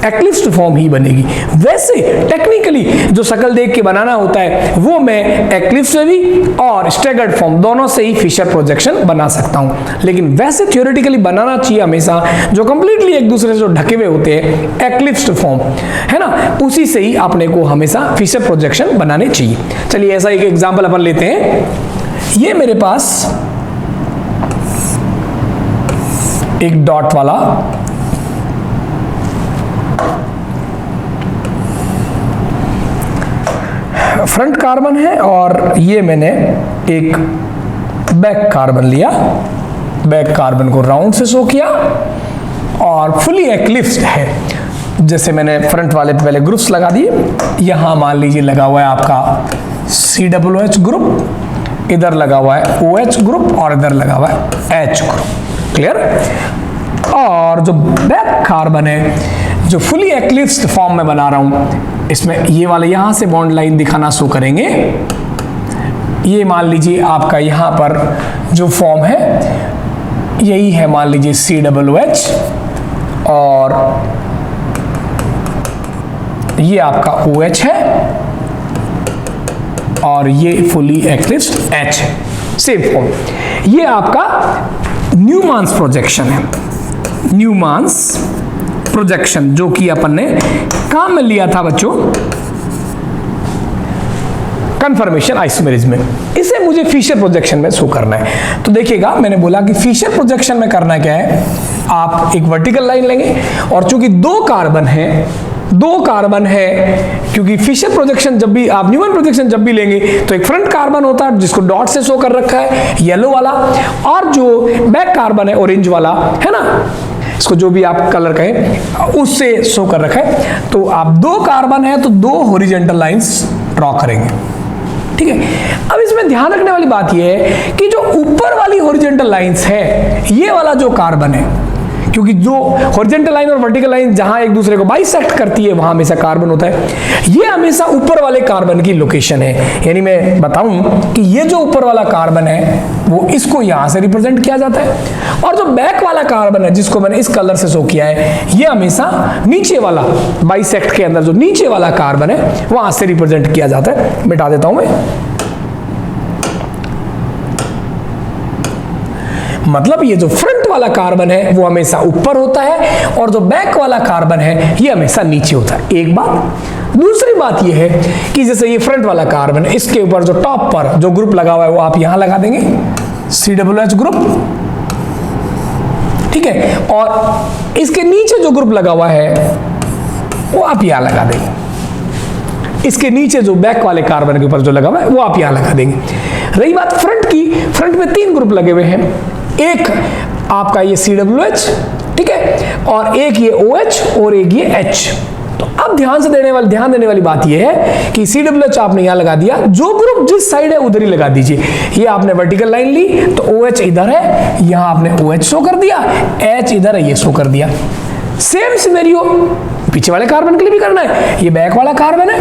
एक्लिप्स्ड फॉर्म ही बनेगी। वैसे टेक्निकली जो शक्ल देख के बनाना होता है वो मैं एक्लिप्स से भी और स्टैगर्ड फॉर्म दोनों से ही फिशर प्रोजेक्शन बना सकता हूं, लेकिन वैसे थ्योरेटिकली बनाना चाहिए हमेशा जो कंप्लीटली एक दूसरे से जो ढके हुए होते हैं एक्लिप्स्ड फॉर्म, है ना, उसी से ही अपने को हमेशा फिशर प्रोजेक्शन बनाने चाहिए। चलिए ऐसा एक एग्जाम्पल अपन लेते हैं। ये मेरे पास एक डॉट वाला फ्रंट कार्बन है, और ये मैंने एक बैक कार्बन लिया, बैक कार्बन को राउंड से शो किया और फुली एक्लिप्स्ड है। जैसे मैंने फ्रंट वाले पे पहले ग्रुप्स लगा दिए, यहां मान लीजिए लगा हुआ है आपका COOH ग्रुप, इधर लगा हुआ है OH ग्रुप और इधर लगा हुआ है H ग्रुप। क्लियर? और जो बैक कार्बन है, जो फुली एक्लिप्स्ड फॉर्म में बना रहा हूं, इसमें ये वाले यहां से बॉन्ड लाइन दिखाना शुरू करेंगे। ये मान लीजिए आपका यहां पर जो फॉर्म है यही है, मान लीजिए COOH, और ये आपका OH है और ये फुली एक्लिप्स्ड H है, सेम फॉर्म। ये आपका न्यूमान्स प्रोजेक्शन है, न्यूमान्स प्रोजेक्शन, जो कि अपन ने काम में लिया था बच्चों कन्फर्मेशन आइसोमेरिज्म में। इसे मुझे फिशर प्रोजेक्शन में शो करना है। तो देखिएगा, मैंने बोला कि फिशर प्रोजेक्शन में करना क्या है, आप एक वर्टिकल लाइन लेंगे और चूंकि दो कार्बन है, क्योंकि फिशर प्रोजेक्शन जब भी आप न्यूमैन प्रोजेक्शन जब भी लेंगे तो एक फ्रंट कार्बन होता है जिसको डॉट से शो कर रखा है येलो वाला, और जो बैक कार्बन है ऑरेंज वाला है ना, इसको जो भी आप कलर कहें उससे शो कर रखा है। तो आप दो कार्बन है तो दो हॉरिजॉन्टल लाइंस ड्रॉ करेंगे। ठीक है, अब इसमें ध्यान रखने वाली बात यह है कि जो ऊपर वाली हॉरिजॉन्टल लाइंस है, ये वाला जो कार्बन है, क्योंकि जो हॉरिजॉन्टल लाइन और वर्टिकल लाइन जहां एक दूसरे को बाइसेक्ट करती है वहां हमेशा कार्बन होता है, ये हमेशा ऊपर वाले कार्बन की लोकेशन है। यानी मैं बताऊं कि ये जो ऊपर वाला कार्बन है वो इसको यहां से रिप्रेजेंट किया जाता है, और जो बैक वाला कार्बन है जिसको मैंने इस कलर से शो किया है, ये हमेशा नीचे वाला बाइसेक्ट के अंदर जो नीचे वाला कार्बन है वहां से रिप्रेजेंट किया जाता है। मिटा देता हूं मैं, मतलब ये जो फ्रंट वाला कार्बन है वो हमेशा ऊपर होता है और जो बैक वाला कार्बन है ये हमेशा नीचे होता है। एक बात। दूसरी बात ये है कि जैसे ये फ्रंट वाला कार्बन है, इसके ऊपर जो टॉप पर जो ग्रुप लगा हुआ है वो आप यहां लगा देंगे, COOH ग्रुप। ठीक है, और इसके नीचे जो ग्रुप लगा हुआ है वो आप यहां लगा देंगे। इसके नीचे जो बैक वाले कार्बन के ऊपर जो लगा हुआ है वो आप यहां लगा देंगे। रही बात फ्रंट की, फ्रंट में 3 ग्रुप लगे हुए हैं, एक आपका ये COOH, ठीक है, और एक ये OH और एक ये H। तो अब ध्यान देने वाली बात ये है कि COOH आपने यहां लगा दिया, जो ग्रुप जिस साइड है उधर ही लगा दीजिए। ये आपने वर्टिकल लाइन ली तो OH इधर है, यहां आपने OH शो कर दिया, H इधर है, ये शो कर दिया। सेम सिनेरियो पीछे वाले कार्बन के लिए भी करना है। ये बैक वाला कार्बन है,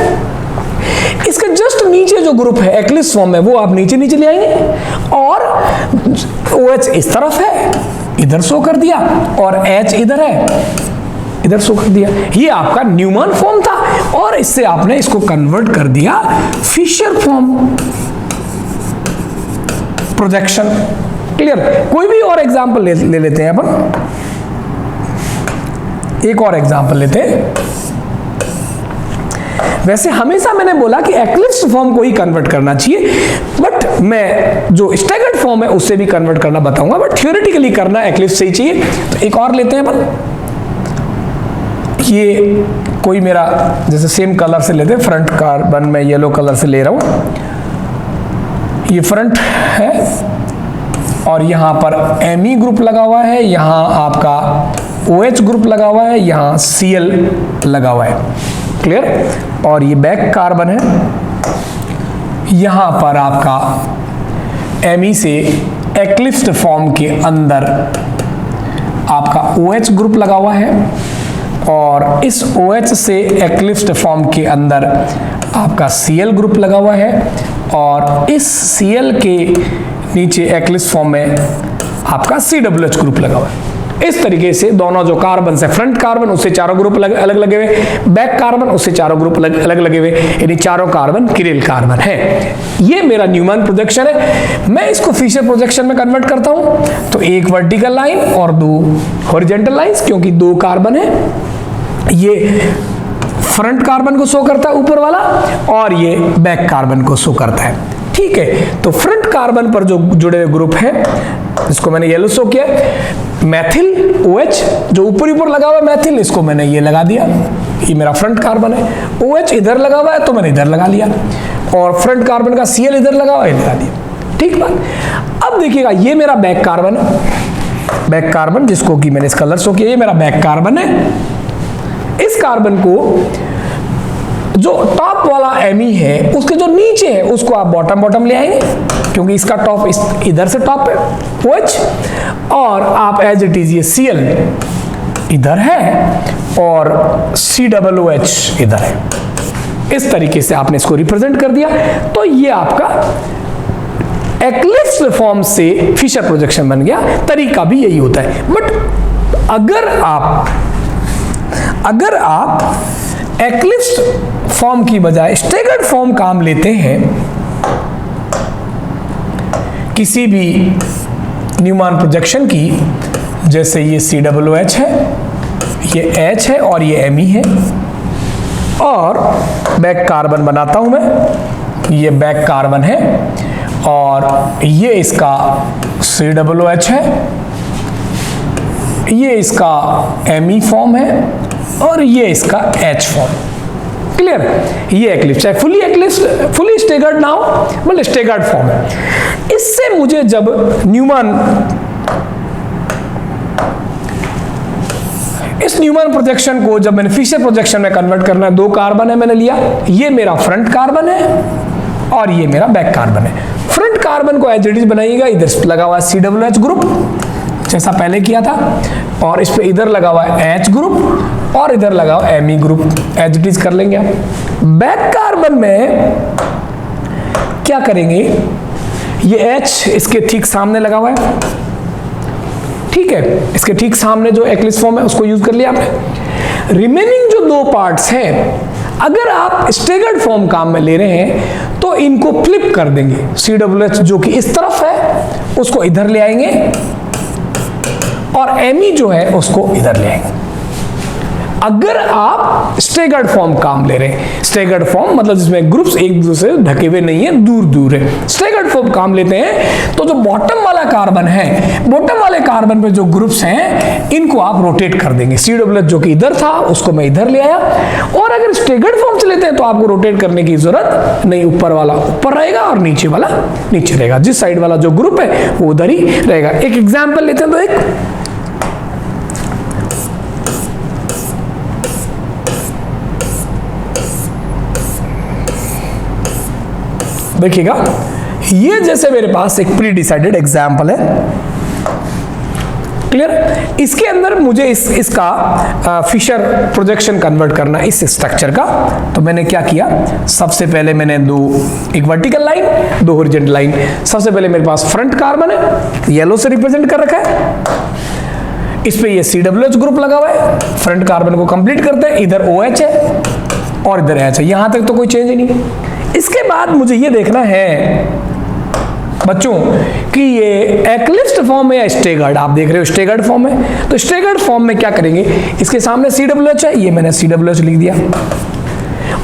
इसके जस्ट नीचे जो ग्रुप है एक्लिप्स फॉर्म में वो आप नीचे ले आएंगे, और OH इस तरफ है, इधर शो कर दिया, और H इधर है, इधर शो कर दिया। ये आपका न्यूमैन फॉर्म था, और इससे आपने इसको कन्वर्ट कर दिया फिशर फॉर्म प्रोजेक्शन। क्लियर? कोई भी और एग्जांपल ले लेते हैं अपन, एक और एग्जांपल लेते हैं। वैसे हमेशा मैंने बोला कि एक्लिप्स्ड फॉर्म को ही कन्वर्ट करना चाहिए, बट मैं जो स्टैगर्ड फॉर्म है उससे भी कन्वर्ट करना बताऊंगा, बट थ्योरेटिकली करना एक्लिप्स से ही चाहिए। तो एक और लेते हैं अपन, ये कोई मेरा जैसे सेम कलर से लेते हैं, फ्रंट कार्बन में येलो कलर से ले रहा हूं, ये फ्रंट है और यहां पर Me ग्रुप लगा हुआ है, यहां आपका OH ग्रुप लगा हुआ है, यहां Cl लगा हुआ है। क्लियर? और ये बैक कार्बन है, यहां पर आपका Me से एक्लिप्स्ड फॉर्म के अंदर आपका OH ग्रुप लगा हुआ है, और इस OH से एक्लिप्स्ड फॉर्म के अंदर आपका Cl ग्रुप लगा हुआ है, और इस Cl के नीचे एक्लिप्स्ड फॉर्म में आपका COOH ग्रुप लगा हुआ है। इस तरीके से दोनों जो कार्बन है, फ्रंट कार्बन उससे चारों ग्रुप अलग लगे हुए, बैक कार्बन उससे चारों ग्रुप अलग लगे हुए, यानी चारों कार्बन किरिल कार्बन है। ये मेरा न्यूमैन प्रोजेक्शन है। मैं इसको फिशर प्रोजेक्शन में कन्वर्ट करता हूं, तो एक वर्टिकल लाइन और दो हॉरिजॉन्टल लाइंस, क्योंकि दो कार्बन है। ये फ्रंट कार्बन को शो करता है ऊपर वाला, और ये बैक कार्बन को शो करता है। ठीक है, तो फ्रंट कार्बन पर जो जुड़े हुए ग्रुप है, इसको मैंने येलो शो किया, मैथिल OH जो ऊपर लगा हुआ है मैथिल, इसको मैंने ये लगा दिया, ये मेरा फ्रंट कार्बन है। OH इधर लगा हुआ है तो मैंने इधर लगा लिया, और फ्रंट कार्बन का Cl इधर लगा हुआ है, लगा दिया। ठीक बात। अब देखिएगा, ये मेरा बैक कार्बन है, बैक कार्बन जिसको कि मैंने इस कलर शो किया, ये मेरा बैक कार्बन है, इस कार्बन को जो टॉप वाला Me है उसके जो नीचे है उसको आप बॉटम ले आएंगे, क्योंकि इसका टॉप इधर से टॉप है OH, और आप एज इट इज ये Cl इधर है और COOH इधर है। इस तरीके से आपने इसको रिप्रेजेंट कर दिया, तो ये आपका एक्लिप्स्ड फॉर्म से फिशर प्रोजेक्शन बन गया। तरीका भी यही होता है। बट अगर आप एक्लिप्स्ड फॉर्म की बजाय स्टेगर्ड फॉर्म काम लेते हैं किसी भी न्यूमैन प्रोजेक्शन की, जैसे ये COOH है, ये H है और ये Me है, और बैक कार्बन बनाता हूं मैं, ये बैक कार्बन है और ये इसका COOH है, ये इसका Me फॉर्म है और ये इसका H फॉर्म। क्लियर? ये एक्लिप्स है, फुली स्टेगर्ड नाउ, मतलब स्टेगर्ड फॉर्म है। इससे मुझे जब इस न्यूमैन प्रोजेक्शन को जब मैंने फिशर प्रोजेक्शन में कन्वर्ट करना है, 2 कार्बन है मैंने लिया, ये मेरा फ्रंट कार्बन है और ये मेरा बैक कार्बन है। फ्रंट कार्बन को एज इट इज बनाइएगा, इधर लगा हुआ है COOH ग्रुप जैसा पहले किया था, और इस पे इधर लगा हुआ है H ग्रुप और इधर लगा हुआ है Me group, as it is कर लेंगे आप। बैक कार्बन में क्या करेंगे, ये H इसके ठीक सामने लगा हुआ है, ठीक है, इसके ठीक सामने जो एक्लिप्स फॉर्म है उसको यूज कर लिया आपने। रिमेनिंग जो 2 पार्ट्स हैं, अगर आप स्टेगर्ड फॉर्म काम में ले रहे हैं तो इनको फ्लिप कर देंगे। COOH जो कि इस तरफ है उसको इधर ले आएंगे और Me जो है उसको इधर ले आएंगे। अगर आप स्टेगर्ड फॉर्म काम ले रहे हैं, स्टेगर्ड फॉर्म मतलब जिसमें ग्रुप्स एक दूसरे से ढके हुए नहीं है, दूर दूर है, स्टेगर्ड फॉर्म काम लेते हैं, तो जो बॉटम वाला कार्बन है, बॉटम वाले कार्बन पे जो ग्रुप्स हैं इनको आप रोटेट कर देंगे। COOH जो कि इधर था उसको मैं इधर ले आया, और अगर स्टेगर्ड फॉर्म से लेते हैं तो आपको रोटेट करने की जरूरत नहीं, ऊपर वाला ऊपर रहेगा और नीचे वाला नीचे रहेगा, जिस साइड वाला जो ग्रुप है वो उधर ही रहेगा। एक एग्जाम्पल लेते हैं, तो एक देखिएगा, ये जैसे मेरे पास एक प्री डिसाइडेड एग्जाम्पल है, क्लियर? इसके अंदर मुझे इसका फिशर प्रोजेक्शन कन्वर्ट करना इस स्ट्रक्चर का, तो मैंने क्या किया, सबसे पहले मैंने एक वर्टिकल लाइन, 2 हॉरिजॉन्टल लाइन। सबसे पहले मेरे पास फ्रंट कार्बन है, येलो से रिप्रेजेंट कर रखा है, इस पे ये COOH ग्रुप लगा हुआ है, फ्रंट कार्बन को कंप्लीट करते हैं, इधर OH है और इधर H है, यहां तक तो कोई चेंज ही नहीं है। इसके बाद मुझे ये देखना है बच्चों कि ये एक्लिप्स्ड फॉर्म है या स्टेगर्ड। आप देख रहे हो स्टेगर्ड फॉर्म है, तो स्टेगर्ड फॉर्म में क्या करेंगे, इसके सामने COOH है, ये मैंने COOH लिख दिया,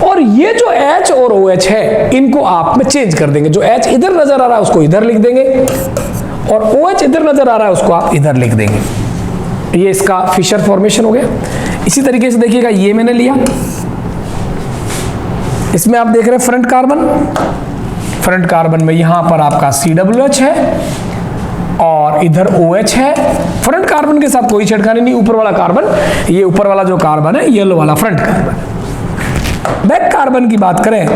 और ये जो H और OH है इनको आप में चेंज कर देंगे। जो H इधर नजर आ रहा है उसको इधर लिख देंगे, और OH इधर नजर आ रहा है उसको आप इधर लिख देंगे। ये इसका फिशर फॉर्मेशन हो गया। इसी तरीके से देखिएगा, ये मैंने लिया, इसमें आप देख रहे हैं फ्रंट कार्बन में यहां पर आपका COOH है और इधर OH है। फ्रंट कार्बन के साथ कोई छेड़खानी नहीं, ऊपर वाला कार्बन, ये ऊपर वाला जो कार्बन है येलो वाला फ्रंट कार्बन। बैक कार्बन की बात करें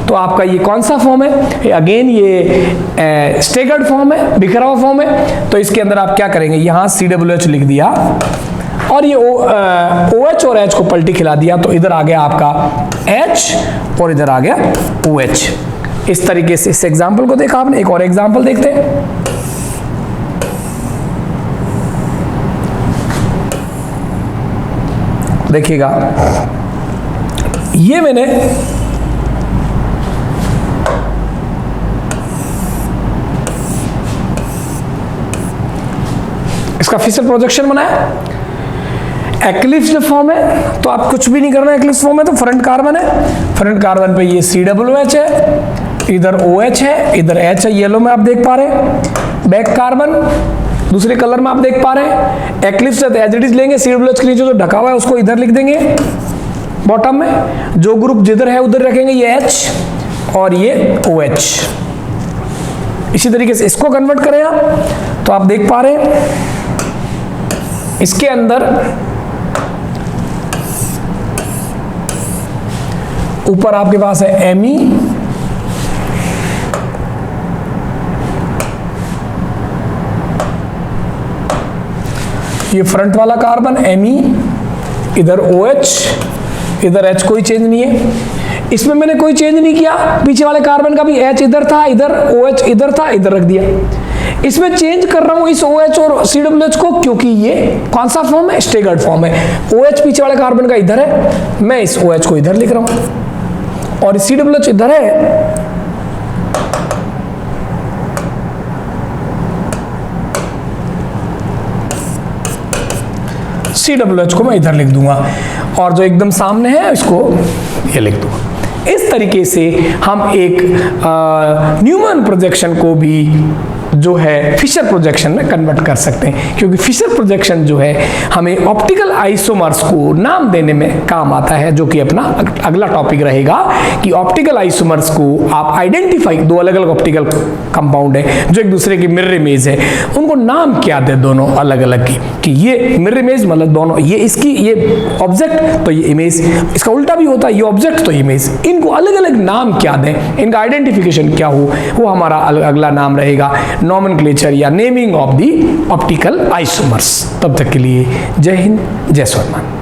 तो आपका ये कौन सा फॉर्म है, अगेन ये स्टेगर्ड फॉर्म है, बिखरा हुआ फॉर्म है। तो इसके अंदर आप क्या करेंगे, यहां COOH लिख दिया और ये OH और H को पलटी खिला दिया, तो इधर आ गया आपका H और इधर आ गया OH। इस तरीके से इस एग्जाम्पल को देखा आपने। एक और एग्जाम्पल देखते हैं, देखिएगा, ये मैंने इसका फिशर प्रोजेक्शन बनाया। एक्लिप्स्ड फॉर्म है तो आप कुछ भी नहीं करना, एक्लिप्स फॉर्म है तो फ्रंट कार्बन है, फ्रंट कार्बन पे ये COOH है, इधर OH है, इधर H है, येलो में आप देख पा रहे हैं। बैक कार्बन दूसरे कलर में आप देख पा रहे हैं। एक्लिप्स है तो एज इट इज लेंगे, COOH के नीचे जो ढका हुआ है उसको इधर लिख देंगे, बॉटम में जो ग्रुप जिधर है उधर रखेंगे, ये H और ये OH। इसी तरीके से इसको कन्वर्ट करें आप, तो आप देख पा रहे हैं इसके अंदर ऊपर आपके पास है Me, ये फ्रंट वाला कार्बन Me, इधर OH, इधर H, कोई चेंज नहीं है। इसमें मैंने कोई चेंज नहीं किया, पीछे वाले कार्बन का भी H इधर था, इधर OH इधर था, इधर रख दिया। इसमें चेंज कर रहा हूं इस OH और COOH को, क्योंकि ये कौन सा फॉर्म है, स्टेगर्ड फॉर्म है। OH पीछे वाले कार्बन का इधर है, मैं इस OH को इधर लिख रहा हूं, और COOH इधर है, COOH को मैं इधर लिख दूंगा, और जो एकदम सामने है इसको ये लिख दूंगा। इस तरीके से हम एक न्यूमैन प्रोजेक्शन को भी जो है फिशर प्रोजेक्शन में कन्वर्ट कर सकते हैं, क्योंकि फिशर प्रोजेक्शन जो है हमें ऑप्टिकल आइसोमर्स को नाम देने में काम आता है, जो कि अपना अगला टॉपिक रहेगा कि ऑप्टिकल आइसोमर्स को आप आइडेंटिफाई, दो अलग अलग ऑप्टिकल कंपाउंड है जो एक दूसरे की मिरर इमेज है, उनको नाम क्या दे दोनों अलग अलग की, कि ये मिरर इमेज मतलब दोनों, ये इसकी ये ऑब्जेक्ट तो ये इमेज, इसका उल्टा भी होता है, ये ऑब्जेक्ट तो इमेज, इनको अलग अलग नाम क्या दें, इनका आइडेंटिफिकेशन क्या हो, वो हमारा अगला नाम रहेगा नॉमेनक्लेचर या naming of the optical isomers. तब तक के लिए जय हिंद, जय स्वाभिमान।